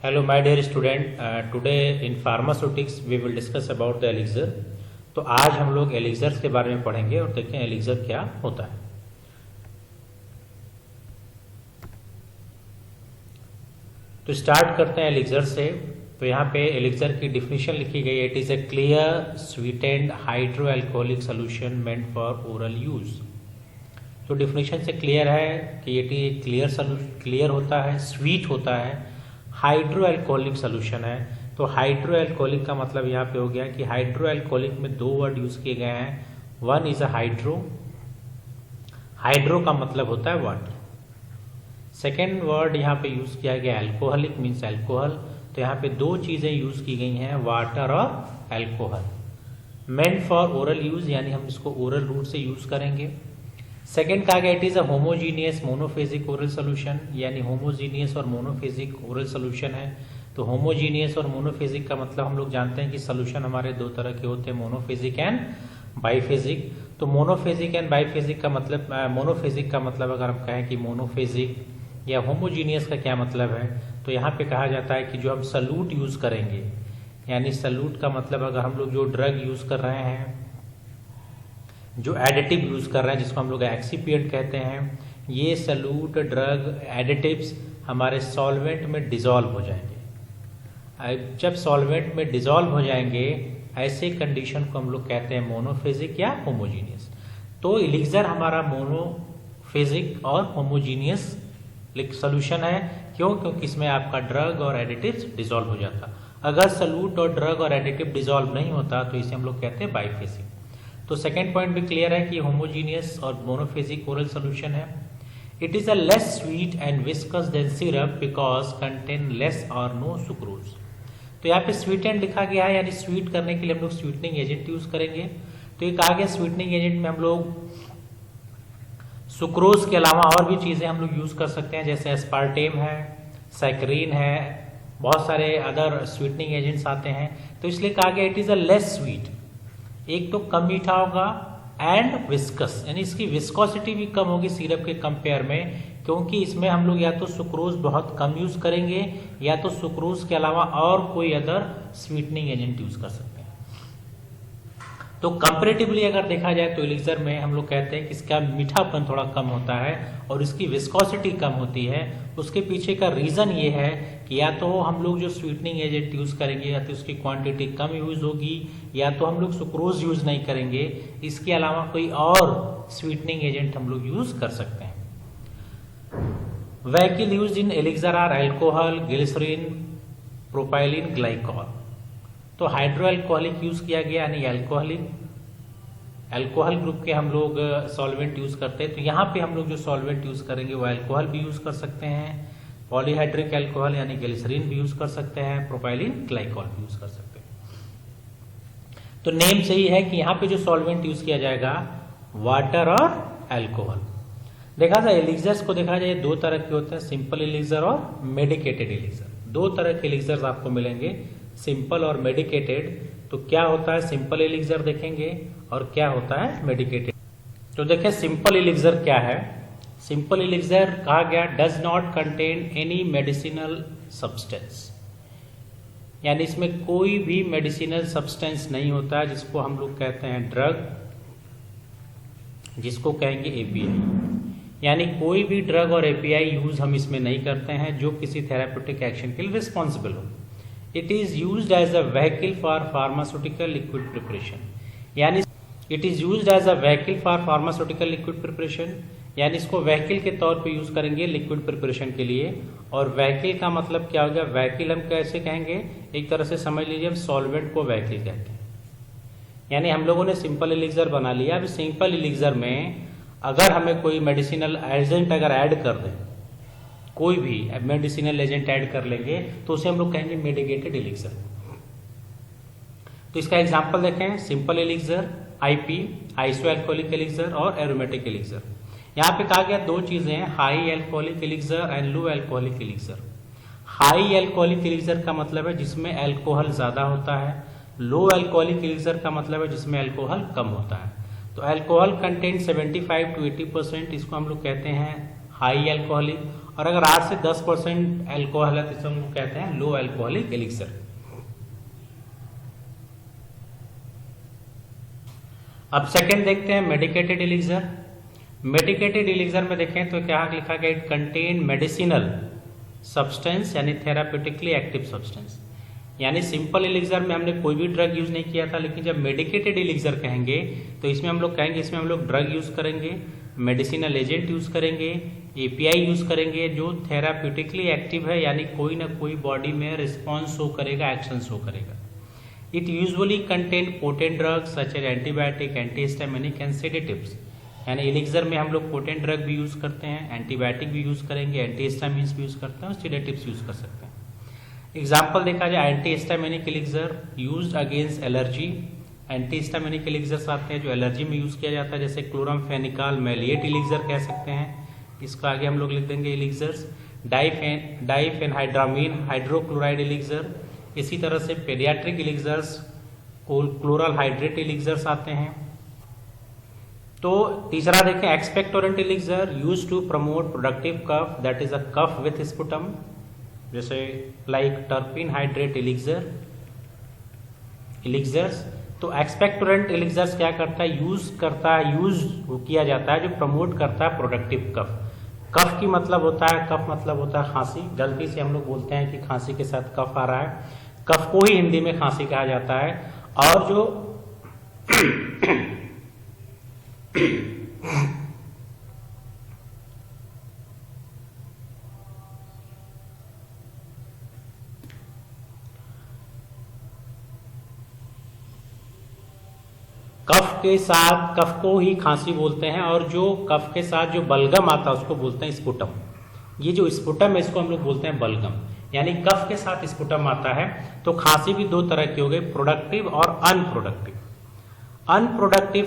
Hello my dear student, today in pharmaceutics we will discuss about the elixir। तो आज हम लोग elixirs के बारे में पढ़ेंगे और देखें एलिक्सर क्या होता है। तो स्टार्ट करते हैं एलिक्सर से। तो यहाँ पे एलिक्सर की डिफिनीशन लिखी गई है, it is a clear sweetened hydro alcoholic solution meant for oral use. तो डिफिनीशन से क्लियर है कि ये क्लियर होता है, स्वीट होता है, हाइड्रो एल्कोहलिक सोल्यूशन है। तो हाइड्रो एल्कोहलिक का मतलब यहाँ पे हो गया कि हाइड्रो एल्कोहलिक में दो वर्ड यूज किए गए हैं। One is a hydro, hydro का मतलब होता है वाटर। सेकेंड वर्ड यहाँ पे यूज किया गया एल्कोहलिक, मीन्स एल्कोहल। तो यहाँ पे दो चीजें यूज की गई हैं, वाटर और alcohol. Meant for oral use, यानी हम इसको ओरल रूट से यूज करेंगे। सेकेंड कहा गया it is a homogeneous monophasic oral solution, यानी होमोजीनियस और मोनोफेजिक ओरल सोल्यूशन है। तो होमोजीनियस और मोनोफेजिक का मतलब हम लोग जानते हैं कि सोल्यूशन हमारे दो तरह के होते हैं, मोनोफेजिक एंड बाइफेजिक। तो मोनोफेजिक एंड बाइफेजिक का मतलब, मोनोफेजिक का मतलब अगर हम कहें कि मोनोफेजिक या होमोजीनियस का क्या मतलब है, तो यहाँ पे कहा जाता है कि जो हम सल्यूट यूज करेंगे, यानी सल्यूट का मतलब अगर हम लोग जो ड्रग यूज कर रहे हैं, जो एडिटिव यूज कर रहे हैं, जिसको हम लोग एक्सिपिएंट कहते हैं, ये सल्यूट ड्रग एडिटिव्स हमारे सॉल्वेंट में डिसॉल्व हो जाएंगे। जब सॉल्वेंट में डिसॉल्व हो जाएंगे, ऐसे कंडीशन को हम लोग कहते हैं मोनोफेजिक या होमोजीनियस। तो एलिक्सर हमारा मोनोफेजिक और होमोजीनियस सोल्यूशन है। क्यों? क्योंकि इसमें आपका ड्रग और एडिटिव्स डिसॉल्व हो जाता। अगर सल्यूट और ड्रग और एडिटिव डिसॉल्व नहीं होता तो इसे हम लोग कहते हैं बाइफेजिक। तो सेकेंड पॉइंट भी क्लियर है कि होमोजीनियस और मोनोफेजिक ओरल सोल्यूशन है। It is a less sweet and viscous than syrup because contain less और नो सुक्रोज। तो यहाँ पे स्वीटेंड लिखा गया है, यानी स्वीट करने के लिए हम लोग स्वीटनिंग एजेंट यूज करेंगे। तो ये कहा गया स्वीटनिंग एजेंट में हम लोग सुक्रोज के अलावा और भी चीजें हम लोग यूज कर सकते हैं, जैसे एस्पार्टेम है, सैकरीन है, बहुत सारे अदर स्वीटनिंग एजेंट्स आते हैं। तो इसलिए कहा गया it is a less sweet, एक तो कम मीठा होगा एंड विस्कस, यानी इसकी विस्कोसिटी भी कम होगी सिरप के कंपेयर में, क्योंकि इसमें हम लोग या तो सुक्रोज बहुत कम यूज करेंगे या तो सुक्रोज के अलावा और कोई अदर स्वीटनिंग एजेंट यूज कर सकते हैं। तो कंपेरेटिवली अगर देखा जाए तो एलिक्सर में हम लोग कहते हैं कि इसका मीठापन थोड़ा कम होता है और इसकी विस्कोसिटी कम होती है। उसके पीछे का रीजन ये है कि या तो हम लोग जो स्वीटनिंग एजेंट यूज करेंगे या तो उसकी क्वांटिटी कम यूज होगी, या तो हम लोग सुक्रोज यूज नहीं करेंगे। इसके अलावा कोई और स्वीटनिंग एजेंट हम लोग यूज कर सकते हैं। Vehicle use in elixir are alcohol, glycerin, propylene, glycol. तो हाइड्रो एल्कोहलिक यूज किया गया, यानी अल्कोहल ग्रुप के हम लोग सॉल्वेंट यूज करते हैं। तो यहाँ पे हम लोग जो सॉल्वेंट यूज करेंगे वो अल्कोहल भी यूज कर सकते हैं, पॉलीहाइड्रिक अल्कोहल यानी ग्लिसरीन भी यूज कर सकते हैं, प्रोपाइलिन, ग्लाइकॉल भी यूज कर सकते हैं। तो नेम सही है कि यहाँ पे जो सॉल्वेंट यूज किया जाएगा वाटर और अल्कोहल। देखा जाए एलिक्सर्स को देखा जाए दो तरह के होते हैं, सिंपल एलिक्सर और मेडिकेटेड एलिक्सर। दो तरह के एलिक्सर्स आपको मिलेंगे, सिंपल और मेडिकेटेड। तो क्या होता है सिंपल एलिक्सर देखेंगे और क्या होता है मेडिकेटेड। तो देखें सिंपल एलिक्सर क्या है। सिंपल एलिक्सर कहा गया does not contain any medicinal substance, यानी इसमें कोई भी मेडिसिनल सब्सटेंस नहीं होता है, जिसको हम लोग कहते हैं ड्रग, जिसको कहेंगे एपीआई। यानी कोई भी ड्रग और एपीआई यूज हम इसमें नहीं करते हैं जो किसी थेराप्यूटिक एक्शन के लिए रिस्पॉन्सिबल हो। It is used as a vehicle for pharmaceutical liquid preparation, यानी it is used as a vehicle for pharmaceutical liquid preparation, यानी इसको व्हीकल के तौर पे यूज करेंगे लिक्विड प्रिपरेशन के लिए। और व्हीकल का मतलब क्या हो गया, व्हीकल हम कैसे कहेंगे, एक तरह से समझ लीजिए हम सॉल्वेंट को व्हीकल कहते हैं। यानी हम लोगों ने सिंपल एलिक्सर बना लिया। अब सिंपल एलिक्सर में अगर हमें कोई मेडिसिनल एजेंट अगर ऐड कर दें, कोई भी मेडिसिनल एजेंट ऐड कर लेंगे तो उसे हम लोग कहेंगे मेडिकेटेड एलिक्सर। तो इसका एग्जांपल देखें, simple elixir, IP, iso alcoholic elixir और एरोमेटिक एलिक्सर। यहाँ पे कहा गया दो चीजें हैं, high alcoholic elixir and low alcoholic elixir. High alcoholic elixir का मतलब है जिसमें एल्कोहल ज्यादा होता है, लो एल्कोहलिक एलिक्सर का मतलब है जिसमें एल्कोहल कम होता है। तो एल्कोहल कंटेंट 75 to 80%, इसको हम लोग कहते हैं हाई अल्कोहलिक, और अगर 8 से 10% अल्कोहल है तो इसे हम लोग कहते हैं लो अल्कोहलिक एलिक्सर। अब सेकंड देखते हैं मेडिकेटेड एलिक्सर। मेडिकेटेड एलिक्सर में देखें तो क्या लिखा गया, इट कंटेन मेडिसिनल सब्सटेंस यानी थेराप्यूटिकली एक्टिव सब्सटेंस। यानी सिंपल एलिक्सर में हमने कोई भी ड्रग यूज नहीं किया था, लेकिन जब मेडिकेटेड एलिक्सर कहेंगे तो इसमें हम लोग कहेंगे इसमें हम लोग ड्रग यूज करेंगे, मेडिसिनल एजेंट यूज करेंगे, एपीआई यूज करेंगे जो थेराप्यूटिकली एक्टिव है, यानी कोई ना कोई बॉडी में रिस्पॉन्स शो करेगा, एक्शन शो करेगा। It usually contain potent drugs such as antibiotic, antihistaminic and sedatives. यानी एलिक्सर में हम लोग पोटेंट ड्रग भी यूज करते हैं, एंटीबायोटिक भी यूज करेंगे, एंटीहिस्टामिन्स भी यूज करते हैं और सेडेटिव्स यूज कर सकते हैं। एग्जाम्पल देखा जाए, antihistaminic elixir used against allergy. Antihistaminic elixirs आते हैं जो एलर्जी में यूज किया जाता है, जैसे क्लोरामफेनिकॉल मैलिएट एलिक्सर कह सकते हैं, इसका आगे हम लोग लिख देंगे एलिक्सर्स। डाइफेनहाइड्रामीन हाइड्रोक्लोराइड एलिक्सर, इसी तरह से paediatric elixirs chloral hydrate elixirs आते हैं। तो तीसरा देखें, expectorant elixir used to promote productive cough, that is a cough with sputum, जैसे लाइक टर्पिन हाइड्रेट एलिक्सर्स। तो एक्सपेक्टोरेंट एलिक्सर्स क्या करता है, यूज किया जाता है जो प्रमोट करता है प्रोडक्टिव कफ। कफ की मतलब होता है, कफ मतलब होता है खांसी। गलती से हम लोग बोलते हैं कि खांसी के साथ कफ आ रहा है, कफ को ही हिंदी में खांसी कहा जाता है। और जो कफ को ही खांसी बोलते हैं, और जो कफ के साथ जो बलगम आता है उसको बोलते हैं स्पुटम। ये जो स्पुटम है इसको हम लोग बोलते हैं बलगम, यानी कफ के साथ स्पुटम आता है। तो खांसी भी दो तरह की हो गई, प्रोडक्टिव और अनप्रोडक्टिव। अनप्रोडक्टिव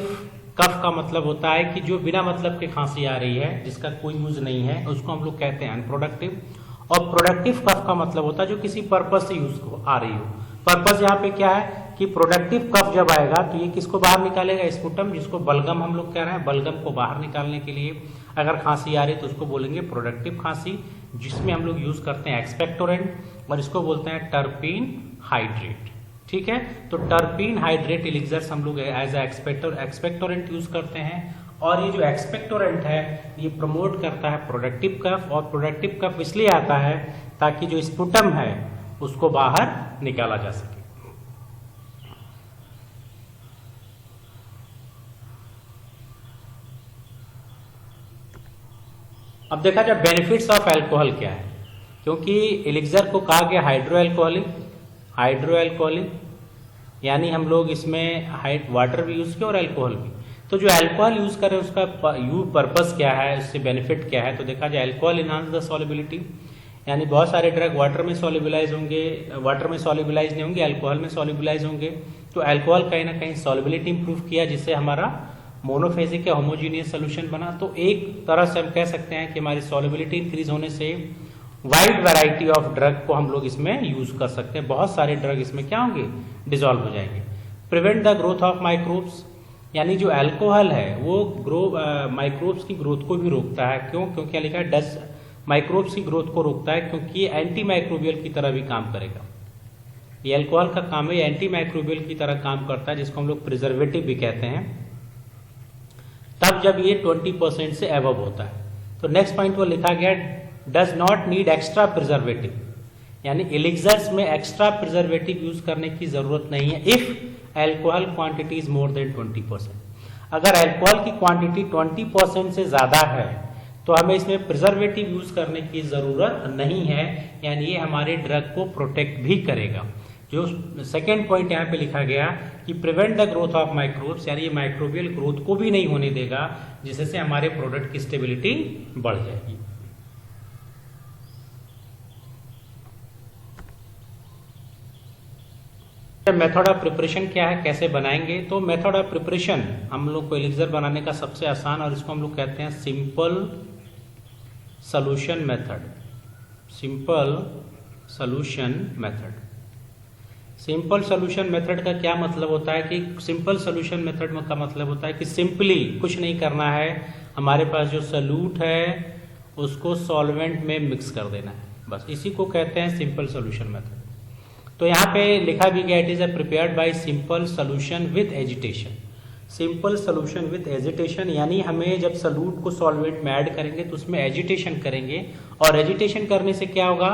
कफ का मतलब होता है कि जो बिना मतलब के खांसी आ रही है, जिसका कोई यूज नहीं है, उसको हम लोग कहते हैं अनप्रोडक्टिव। और प्रोडक्टिव कफ का मतलब होता है जो किसी पर्पज से यूज आ रही हो। पर्पज यहाँ पे क्या है कि प्रोडक्टिव कफ जब आएगा तो ये किसको बाहर निकालेगा, स्पुटम, जिसको बलगम हम लोग कह रहे हैं। बलगम को बाहर निकालने के लिए अगर खांसी आ रही है तो उसको बोलेंगे प्रोडक्टिव खांसी, जिसमें हम लोग यूज करते हैं एक्सपेक्टोरेंट, और इसको बोलते हैं टर्पीन हाइड्रेट। ठीक है, तो टर्पीन हाइड्रेट एलिक्सर्स हम लोग एज एक्सपेक्टोरेंट यूज करते हैं। और ये जो एक्सपेक्टोरेंट है ये प्रमोट करता है प्रोडक्टिव कफ, और प्रोडक्टिव कफ इसलिए आता है ताकि जो स्पुटम है उसको बाहर निकाला जा सके। अब देखा जाए बेनिफिट्स ऑफ अल्कोहल क्या है, क्योंकि एलिक्सर को कहा गया हाइड्रोअल्कोहलिक, यानी हम लोग इसमें वाटर भी यूज किया और अल्कोहल भी। तो जो अल्कोहल यूज करें उसका पर्पस क्या है, उससे बेनिफिट क्या है, तो देखा जाए अल्कोहल इनहांस द सॉल्युबिलिटी, यानी बहुत सारे ड्रग वाटर में सॉल्युबलाइज होंगे, वाटर में सॉल्युबलाइज नहीं होंगे, अल्कोहल में सॉल्युबलाइज होंगे। तो अल्कोहल कहीं ना कहीं सॉल्युबिलिटी इंप्रूव किया, जिससे हमारा मोनोफेजिक या होमोजीनियस सोल्यूशन बना। तो एक तरह से हम कह सकते हैं कि हमारी सॉल्युबिलिटी इंक्रीज होने से वाइड वैरायटी ऑफ ड्रग को हम लोग इसमें यूज कर सकते हैं। बहुत सारे ड्रग इसमें क्या होंगे, डिजोल्व हो जाएंगे। Prevent the growth of microbes, यानी जो अल्कोहल है वो माइक्रोब्स की ग्रोथ को भी रोकता है। क्यों? क्योंकि क्या लिखा है, माइक्रोब्स की ग्रोथ को रोकता है, क्योंकि ये एंटी माइक्रोबियल की तरह भी काम करेगा। ये अल्कोहल का काम है, एंटी माइक्रोबियल की तरह काम करता है, जिसको हम लोग प्रिजर्वेटिव भी कहते हैं, तब जब ये 20% से एबव होता है। तो नेक्स्ट पॉइंट वो लिखा गया, does not need extra preservative, यानी एलिक्सर्स में एक्स्ट्रा प्रिजर्वेटिव यूज करने की जरूरत नहीं है if alcohol quantity is more than 20%। अगर अल्कोहल की क्वांटिटी 20% से ज्यादा है तो हमें इसमें प्रिजर्वेटिव यूज करने की जरूरत नहीं है, यानी ये हमारे ड्रग को प्रोटेक्ट भी करेगा। जो सेकेंड पॉइंट यहाँ पे लिखा गया कि prevent the growth of microbes, यानी ये माइक्रोबियल ग्रोथ को भी नहीं होने देगा, जिससे हमारे प्रोडक्ट की स्टेबिलिटी बढ़ जाएगी। मेथड ऑफ प्रिपरेशन क्या है, कैसे बनाएंगे? तो मेथड ऑफ प्रिपरेशन हम लोग को एलिक्सर बनाने का सबसे आसान, और इसको हम लोग कहते हैं simple solution method. Simple solution method, simple solution method का क्या मतलब होता है कि सिंपल सॉल्यूशन मेथड का मतलब होता है कि सिंपली कुछ नहीं करना है, हमारे पास जो सॉल्यूट है उसको सॉल्वेंट में मिक्स कर देना है, बस इसी को कहते हैं सिंपल सोल्यूशन मेथड। तो यहाँ पे लिखा भी गया it is prepared by simple solution with agitation. Simple solution with agitation यानी हमें जब सॉल्यूट को सॉल्वेंट में ऐड करेंगे तो उसमें एजिटेशन करेंगे, और एजिटेशन करने से क्या होगा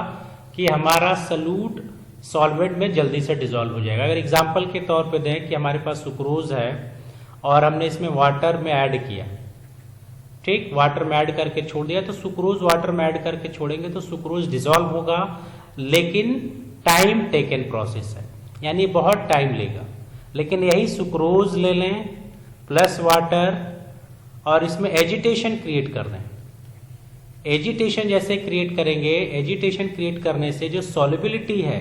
कि हमारा सॉल्यूट सॉल्वेंट में जल्दी से डिसॉल्व हो जाएगा। अगर एग्जांपल के तौर पे दें कि हमारे पास सुक्रोज है और हमने इसमें वाटर में ऐड किया, ठीक, वाटर में ऐड करके छोड़ दिया, तो सुक्रोज वाटर में ऐड करके छोड़ेंगे तो सुक्रोज डिसॉल्व होगा, लेकिन टाइम टेकन प्रोसेस है, यानी बहुत टाइम लेगा। लेकिन यही सुक्रोज ले लें प्लस वाटर और इसमें एजिटेशन क्रिएट कर दें, एजिटेशन जैसे क्रिएट करेंगे, एजिटेशन क्रिएट करने से जो सॉल्युबिलिटी है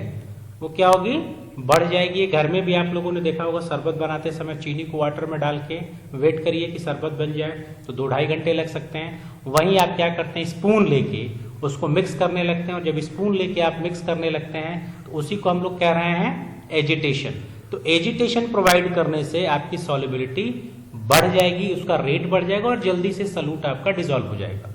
वो क्या होगी, बढ़ जाएगी। घर में भी आप लोगों ने देखा होगा शरबत बनाते समय चीनी को वाटर में डाल के वेट करिए कि शरबत बन जाए, तो 2-2.5 घंटे लग सकते हैं। वहीं आप क्या करते हैं, स्पून लेके उसको मिक्स करने लगते हैं, और जब स्पून लेके आप मिक्स करने लगते हैं तो उसी को हम लोग कह रहे हैं एजिटेशन। तो एजिटेशन प्रोवाइड करने से आपकी सॉल्युबिलिटी बढ़ जाएगी, उसका रेट बढ़ जाएगा और जल्दी से सॉल्यूट आपका डिसॉल्व हो जाएगा।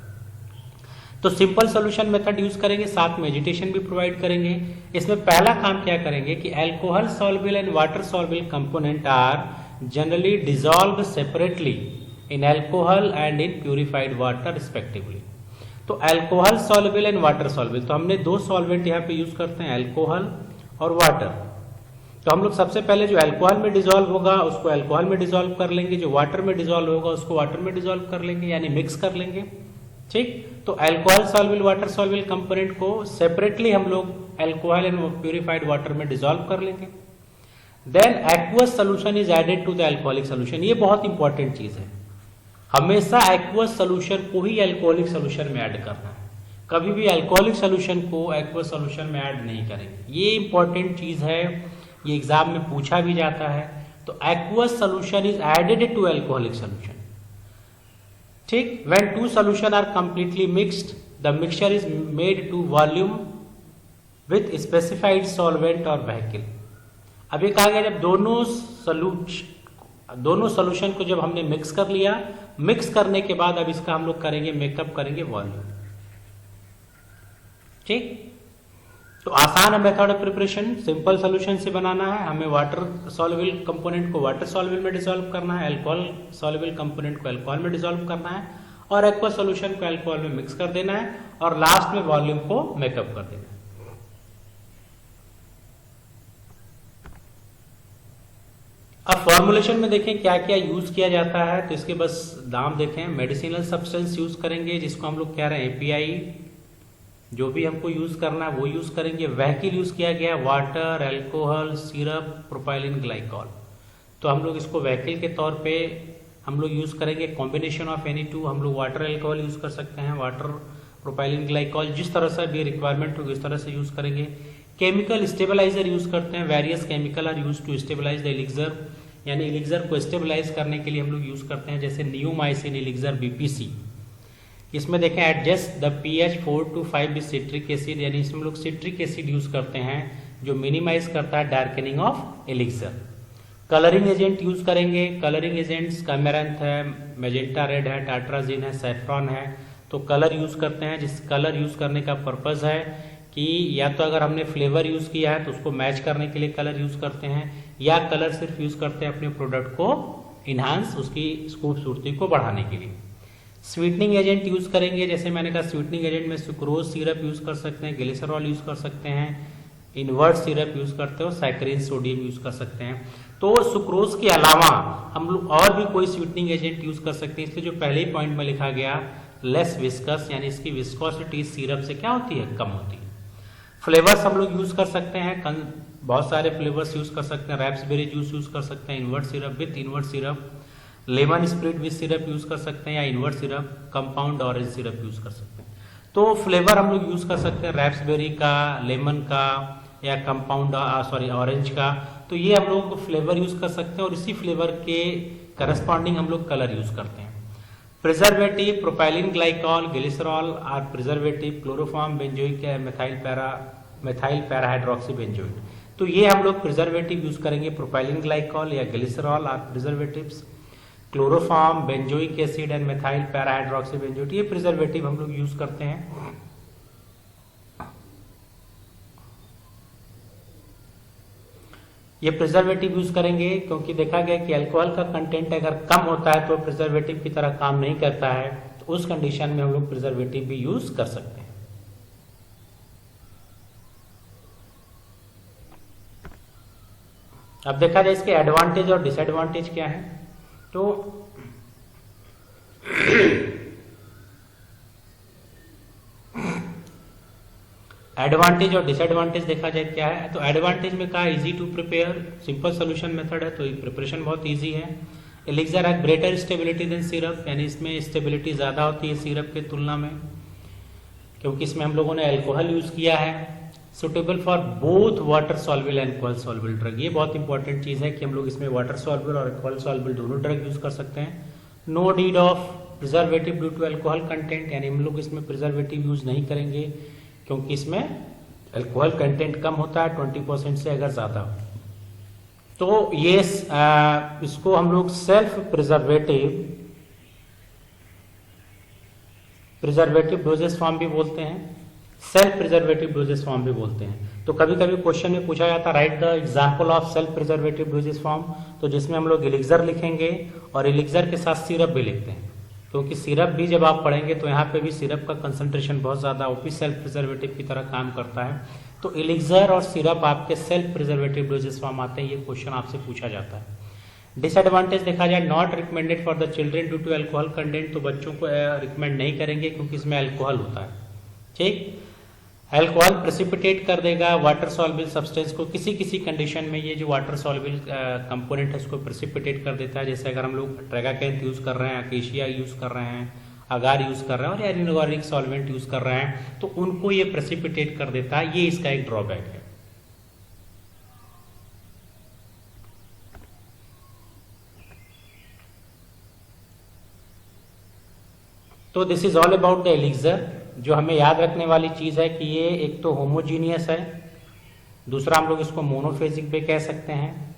तो सिंपल सॉल्यूशन मेथड यूज करेंगे, साथ में एजिटेशन भी प्रोवाइड करेंगे। इसमें पहला काम क्या करेंगे कि alcohol soluble and water soluble component are generally dissolve separately in alcohol and in purified water respectively. तो alcohol soluble and water soluble, तो हमने 2 सॉल्वेंट यहाँ पे यूज करते हैं, अल्कोहल और वाटर। तो हम लोग सबसे पहले जो अल्कोहल में डिसॉल्व होगा उसको अल्कोहल में डिसॉल्व कर लेंगे, जो वाटर में डिसॉल्व होगा उसको वाटर में डिसॉल्व कर लेंगे, यानी मिक्स कर लेंगे, ठीक। तो alcohol soluble water soluble component को सेपरेटली हम लोग अल्कोहल एंड प्यूरिफाइड वाटर में डिसॉल्व कर लेंगे। Then aqueous solution is added to the alcoholic solution. ये बहुत इंपॉर्टेंट चीज है, हमेशा एक्वस सॉल्यूशन को ही अल्कोहलिक सॉल्यूशन में ऐड करना है, कभी भी अल्कोहलिक सॉल्यूशन को एक्वस सॉल्यूशन में ऐड नहीं करेंगे। ये इंपॉर्टेंट चीज है, ये एग्जाम में पूछा भी जाता है। तो aqueous solution is added to alcoholic solution, ठीक। When 2 solution are completely mixed the mixture is made to volume with specified solvent और व्हीकल। अब ये कहा गया जब दोनों सॉल्यूशन को जब हमने मिक्स कर लिया, मिक्स करने के बाद अब इसका हम लोग करेंगे मेकअप, करेंगे वॉल्यूम, ठीक। तो आसान है method of preparation, simple solution से बनाना है, हमें वाटर सॉल्युबल कंपोनेंट को वाटर सॉल्युबल में डिसॉल्व करना है, अल्कोहल सॉल्युबल कंपोनेंट को अल्कोहल में डिसॉल्व करना है, और एक्वा सॉल्यूशन को अल्कोहल में मिक्स कर देना है, और लास्ट में वॉल्यूम को मेकअप कर देना है। अब फॉर्मुलेशन में देखें क्या क्या यूज किया जाता है, तो इसके बस नाम देखें। मेडिसिनल सब्सटेंस यूज करेंगे जिसको हम लोग कह रहे हैं एपीआई, जो भी हमको यूज करना है वो यूज करेंगे। व्हीकल यूज किया गया water, alcohol, syrup, propylene glycol. तो हम लोग इसको व्हीकल के तौर पे हम लोग यूज करेंगे। कॉम्बिनेशन ऑफ एनी 2 हम लोग वाटर अल्कोहल यूज कर सकते हैं, वाटर प्रोपाइलिन ग्लाइकॉल, जिस तरह से भी रिक्वायरमेंट होगी उस तरह से यूज करेंगे। केमिकल स्टेबलाइजर यूज करते हैं, various chemical are use to stabilise the elixir, यानी एलिक्सर को स्टेबलाइज करने के लिए हम लोग यूज करते हैं, जैसे नियोमाइसिन एलिक्सर बीपीसी। इसमें देखें adjust the pH 4 to 5 with citric acid, यानी इसमें लोग सिट्रिक एसिड यूज करते हैं जो मिनिमाइज करता है darkening of elixir. Colouring agent use करेंगे, कलरिंग एजेंट्स कैमेरैंथ है, मैजेंटा रेड है, टाट्राजिन है, सैफ्रॉन है। तो कलर यूज करते हैं, जिस कलर यूज करने का पर्पज है कि या तो अगर हमने फ्लेवर यूज किया है तो उसको मैच करने के लिए कलर यूज करते हैं, या कलर सिर्फ यूज करते हैं अपने प्रोडक्ट को इनहांस, उसकी खूबसूरती को बढ़ाने के लिए। स्वीटनिंग एजेंट यूज करेंगे, जैसे मैंने कहा स्वीटनिंग एजेंट में सुक्रोज सिरप यूज कर सकते हैं, ग्लिसरॉल यूज कर सकते हैं, इनवर्ट सिरप यूज करते हो, सैकरीन सोडियम यूज कर सकते हैं। तो सुक्रोज के अलावा हम लोग और भी कोई स्वीटनिंग एजेंट यूज कर सकते हैं, इसलिए जो पहले ही पॉइंट में लिखा गया लेस विस्कस, यानी इसकी विस्कोसिटी सिरप से क्या होती है, कम होती है। फ्लेवर्स हम लोग यूज कर सकते हैं, बहुत सारे फ्लेवर्स यूज कर सकते हैं, रैप्सबेरी जूस यूज कर सकते हैं, invert syrup with invert syrup, lemon spirit with syrup use कर सकते हैं, या invert syrup, compound orange syrup use कर सकते हैं। तो फ्लेवर हम लोग यूज कर सकते हैं रैप्सबेरी का, लेमन का, या कंपाउंड ऑरेंज का। तो ये हम लोग फ्लेवर यूज कर सकते हैं, और इसी फ्लेवर के करस्पॉन्डिंग हम लोग कलर यूज करते हैं। Preservative, propylene glycol, glycerol or preservative, chloroform, benzoic या मेथाइल पैराहाइड्रोक्सी बेंजोइक। तो ये हम लोग प्रिजर्वेटिव यूज करेंगे, प्रोपाइलिन ग्लाइकॉल या glycerol or preservatives. Chloroform, benzoic acid and methyl parahydroxy benzoate, ये प्रिजर्वेटिव हम लोग यूज करते हैं। ये प्रिजर्वेटिव यूज करेंगे क्योंकि देखा गया कि अल्कोहल का कंटेंट अगर कम होता है तो प्रिजर्वेटिव की तरह काम नहीं करता है, तो उस कंडीशन में हम लोग प्रिजर्वेटिव भी यूज कर सकते हैं। अब देखा जाए इसके एडवांटेज और डिसएडवांटेज क्या है। तो एडवांटेज और डिसएडवांटेज देखा जाए क्या है, तो एडवांटेज में कहा easy to prepare, simple solution method है, तो प्रिपरेशन बहुत इजी है। Elixir have greater stability than syrup, यानी इसमें स्टेबिलिटी ज्यादा होती है सिरप के तुलना में, क्योंकि इसमें हम लोगों ने अल्कोहल यूज किया है। Suitable for both water soluble and alcohol soluble drug, ये बहुत इंपॉर्टेंट चीज है कि हम लोग इसमें वाटर सॉल्युबल और अल्कोहल सॉल्युबल दोनों ड्रग यूज कर सकते हैं। No need of preservative due to alcohol content, यानी हम लोग इसमें प्रिजर्वेटिव यूज नहीं करेंगे क्योंकि इसमें अल्कोहल कंटेंट कम होता है 20% से अगर ज्यादा हो। तो ये इसको हम लोग सेल्फ प्रिजर्वेटिव डोजेस फॉर्म भी बोलते हैं, सेल्फ प्रिजर्वेटिव डोजेस फॉर्म भी बोलते हैं। तो कभी कभी क्वेश्चन में पूछा जाता है right the example of self preservative doses form, तो जिसमें हम लोग एलिक्सर लिखेंगे और एलिक्सर के साथ सिरप भी लिखते हैं, क्योंकि सिरप भी जब आप पढ़ेंगे तो यहाँ पे भी सिरप का कंसंट्रेशन बहुत ज्यादा, वो भी सेल्फ प्रिजर्वेटिव की तरह काम करता है। तो एलिक्सर और सिरप आपके सेल्फ प्रिजर्वेटिव डोजेस फॉर्म आते हैं, ये क्वेश्चन आपसे पूछा जाता है। डिसएडवांटेज देखा जाए, not recommended for the children due to alcohol content, तो बच्चों को रिकमेंड नहीं करेंगे क्योंकि इसमें अल्कोहल होता है। ठीक, अल्कोहल प्रेसिपिटेट कर देगा वाटर सॉल्युबल सब्सटेंस को, किसी किसी कंडीशन में ये जो वाटर सॉल्युबल कंपोनेंट है उसको प्रेसिपिटेट कर देता है। जैसे अगर हम लोग ट्रेगाकेंथ यूज कर रहे हैं, अकेशिया यूज कर रहे हैं, अगार यूज कर रहे हैं और इनऑर्गेनिक सॉल्वेंट यूज कर रहे हैं, तो उनको ये प्रेसिपिटेट कर देता है, ये इसका एक ड्रॉबैक है। तो this is all about the elixir. जो हमें याद रखने वाली चीज है कि ये एक तो होमोजीनियस है, दूसरा हम लोग इसको मोनोफेजिक भी कह सकते हैं,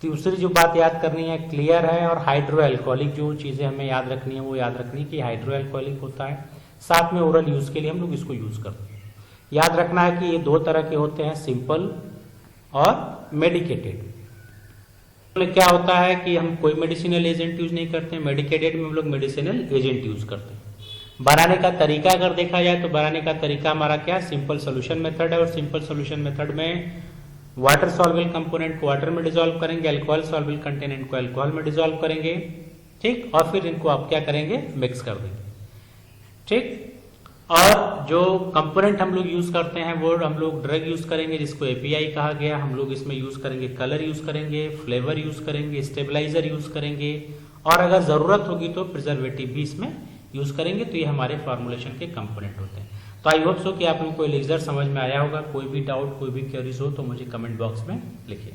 दूसरी जो बात याद करनी है क्लियर है, और हाइड्रो अल्कोहलिक जो चीजें हमें याद रखनी है वो याद रखनी है कि हाइड्रो अल्कोहलिक होता है। साथ में ओरल यूज के लिए हम लोग इसको यूज करते हैं। याद रखना है कि ये दो तरह के होते हैं, सिंपल और मेडिकेटेड। क्या होता है कि हम कोई मेडिसिनल एजेंट यूज नहीं करते हैं, मेडिकेटेड में हम लोग मेडिसिनल एजेंट यूज करते हैं। बनाने का तरीका अगर देखा जाए तो बनाने का तरीका हमारा क्या है, सिंपल सोल्यूशन मेथड है, और सिंपल सोल्यूशन मेथड में वाटर सॉल्युबल कंपोनेंट को वाटर में डिसॉल्व करेंगे, अल्कोहल सॉल्युबल कंपोनेंट को अल्कोहल में डिसॉल्व करेंगे, ठीक, और फिर इनको आप क्या करेंगे, मिक्स कर देंगे। ठीक, और जो कंपोनेंट हम लोग यूज करते हैं वो हम लोग ड्रग यूज करेंगे जिसको एपीआई कहा गया। हम लोग इसमें यूज करेंगे कलर यूज करेंगे, फ्लेवर यूज करेंगे, स्टेबलाइजर यूज करेंगे, और अगर जरूरत होगी तो प्रिजर्वेटिव भी इसमें यूज करेंगे। तो ये हमारे फॉर्मुलेशन के कंपोनेंट होते हैं। तो आई होप सो कि आप लोगों को एलिक्सर समझ में आया होगा। कोई भी डाउट, कोई भी क्वेरीज हो तो मुझे कमेंट बॉक्स में लिखिए।